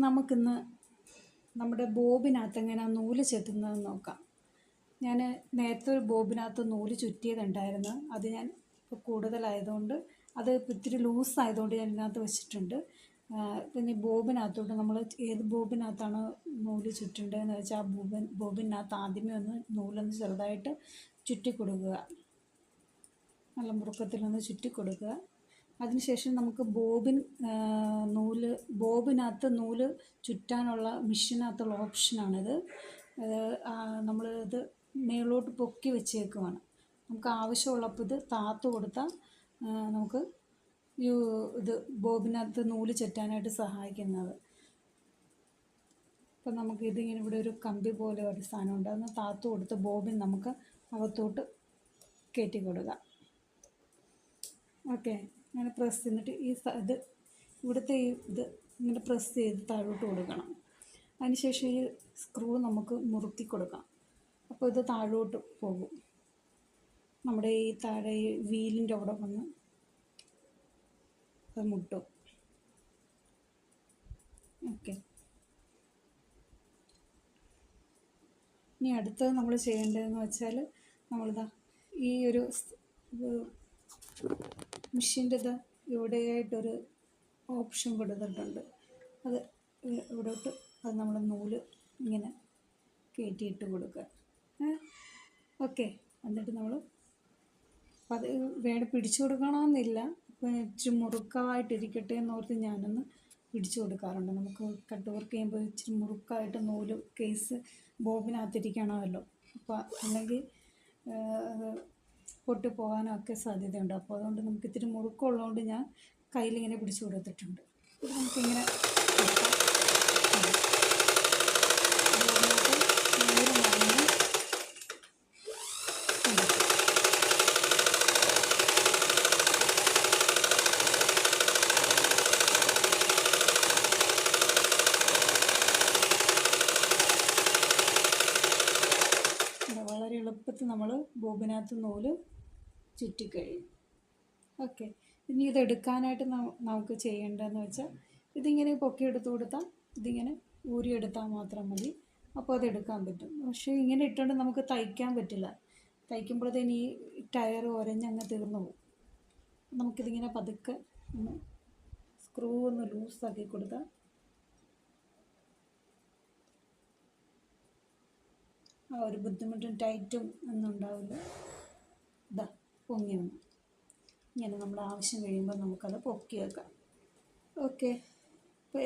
നമുക്കിന്ന് നമ്മുടെ ബോബിനകത്ത് എങ്ങനെയാണ് നൂല് ചെത്തുന്നതെന്ന് നോക്കാം. ഞാൻ നേരത്തെ ഒരു ബോബിനകത്ത് നൂല് ചുറ്റിയതുണ്ടായിരുന്നു. അത് ഞാൻ ഇപ്പോൾ കൂടുതലായതുകൊണ്ട് അത് ഇത്തിരി ലൂസായതുകൊണ്ട് ഞാൻ ഇതിനകത്ത് വെച്ചിട്ടുണ്ട്. പിന്നെ ഈ ബോബിനകത്തോട്ട് നമ്മൾ ഏത് ബോബിനകത്താണ് നൂല് ചുറ്റേണ്ടതെന്ന് വെച്ചാൽ ആ ബോബിനകത്ത് ആദ്യമേ ഒന്ന് നൂലൊന്ന് ചെറുതായിട്ട് ചുറ്റി കൊടുക്കുക. നല്ല മുറുക്കത്തിലൊന്ന് ചുറ്റി കൊടുക്കുക. അതിനുശേഷം നമുക്ക് ബോബിനകത്ത് നൂല് ചുറ്റാനുള്ള മെഷീനകത്തുള്ള ഓപ്ഷനാണിത്. നമ്മളിത് മേലോട്ട് പൊക്കി വെച്ചേക്കുവാണ്. നമുക്ക് ആവശ്യമുള്ളപ്പോൾ ഇത് താത്ത് കൊടുത്താൽ നമുക്ക് ഇത് ബോബിനകത്ത് നൂല് ചുറ്റാനായിട്ട് സഹായിക്കുന്നത്. അപ്പം നമുക്ക് ഇതിങ്ങനെ ഇവിടെ ഒരു കമ്പി പോലെ ഒരു സാധനമുണ്ട്. അതൊന്ന് താത്ത് കൊടുത്ത് ബോബിൻ നമുക്ക് അകത്തോട്ട് കയറ്റി കൊടുക്കാം. ഓക്കെ, അങ്ങനെ പ്രസ് ചെയ്തിട്ട് ഇവിടുത്തെ ഇത് ഇങ്ങനെ പ്രസ് ചെയ്ത് താഴോട്ട് കൊടുക്കണം. അതിനുശേഷം ഈ സ്ക്രൂ നമുക്ക് മുറുക്കി കൊടുക്കാം. അപ്പോൾ ഇത് താഴോട്ട് പോകും. നമ്മുടെ ഈ താഴെ ഈ വീലിൻ്റെ അവിടെ വന്ന് അത് മുട്ടും. ഓക്കെ, ഇനി അടുത്തത് നമ്മൾ ചെയ്യേണ്ടതെന്ന് വെച്ചാൽ നമ്മളിതാ ഈ ഒരു മെഷീൻ്റെ ഇവിടെയായിട്ടൊരു ഓപ്ഷൻ കൊടുത്തിട്ടുണ്ട്. അത് ഇവിടോട്ട് അത് നമ്മൾ നൂല് ഇങ്ങനെ കയറ്റിയിട്ട് കൊടുക്കുക. ഓക്കെ, എന്നിട്ട് നമ്മൾ അത് വേണം പിടിച്ചു കൊടുക്കണമെന്നില്ല. അപ്പോൾ ഇച്ചിരി മുറുക്കമായിട്ടിരിക്കട്ടെ എന്നോർത്ത് ഞാനൊന്ന് പിടിച്ചു കൊടുക്കാറുണ്ട്. നമുക്ക് കട്ട് വർക്ക് ചെയ്യുമ്പോൾ ഇച്ചിരി മുറുക്കായിട്ട് നൂല് കേസ് ബോബിനകത്തിരിക്കണമല്ലോ. അപ്പോൾ അല്ലെങ്കിൽ പൊട്ടിപ്പോകാനൊക്കെ സാധ്യതയുണ്ട്. അപ്പോൾ അതുകൊണ്ട് നമുക്ക് ഇത്തിരി മുറുക്കമുള്ളതുകൊണ്ട് ഞാൻ കയ്യിലിങ്ങനെ പിടിച്ചു കൊടുത്തിട്ടുണ്ട്. നമുക്കിങ്ങനെ വളരെ എളുപ്പത്തിൽ നമ്മൾ ബോബിനകത്ത് നൂല് ചുറ്റിക്കഴിയും. ഓക്കെ, ഇനി ഇതെടുക്കാനായിട്ട് നമുക്ക് ചെയ്യേണ്ടതെന്ന് വെച്ചാൽ ഇതിങ്ങനെ പൊക്കിയെടുത്ത് കൊടുത്താൽ ഇതിങ്ങനെ ഊരിയെടുത്താൽ മാത്രം മതി. അപ്പോൾ അതെടുക്കാൻ പറ്റും. പക്ഷേ ഇങ്ങനെ ഇട്ടുകൊണ്ട് നമുക്ക് തയ്ക്കാൻ പറ്റില്ല. തയ്ക്കുമ്പോഴത്തേന് ഈ ടയർ ഉരഞ്ഞങ്ങ് തീർന്നു പോകും. നമുക്കിതിങ്ങനെ പതുക്കെ ഒന്ന് സ്ക്രൂ ഒന്ന് ലൂസാക്കി കൊടുത്താൽ ആ ഒരു ബുദ്ധിമുട്ടും ടൈറ്റും ഒന്നും ഉണ്ടാവില്ല. ഇതാ പൊങ്ങി വന്നു. ഇങ്ങനെ നമ്മുടെ ആവശ്യം കഴിയുമ്പോൾ നമുക്കത് പൊക്കി വെക്കാം. ഓക്കെ.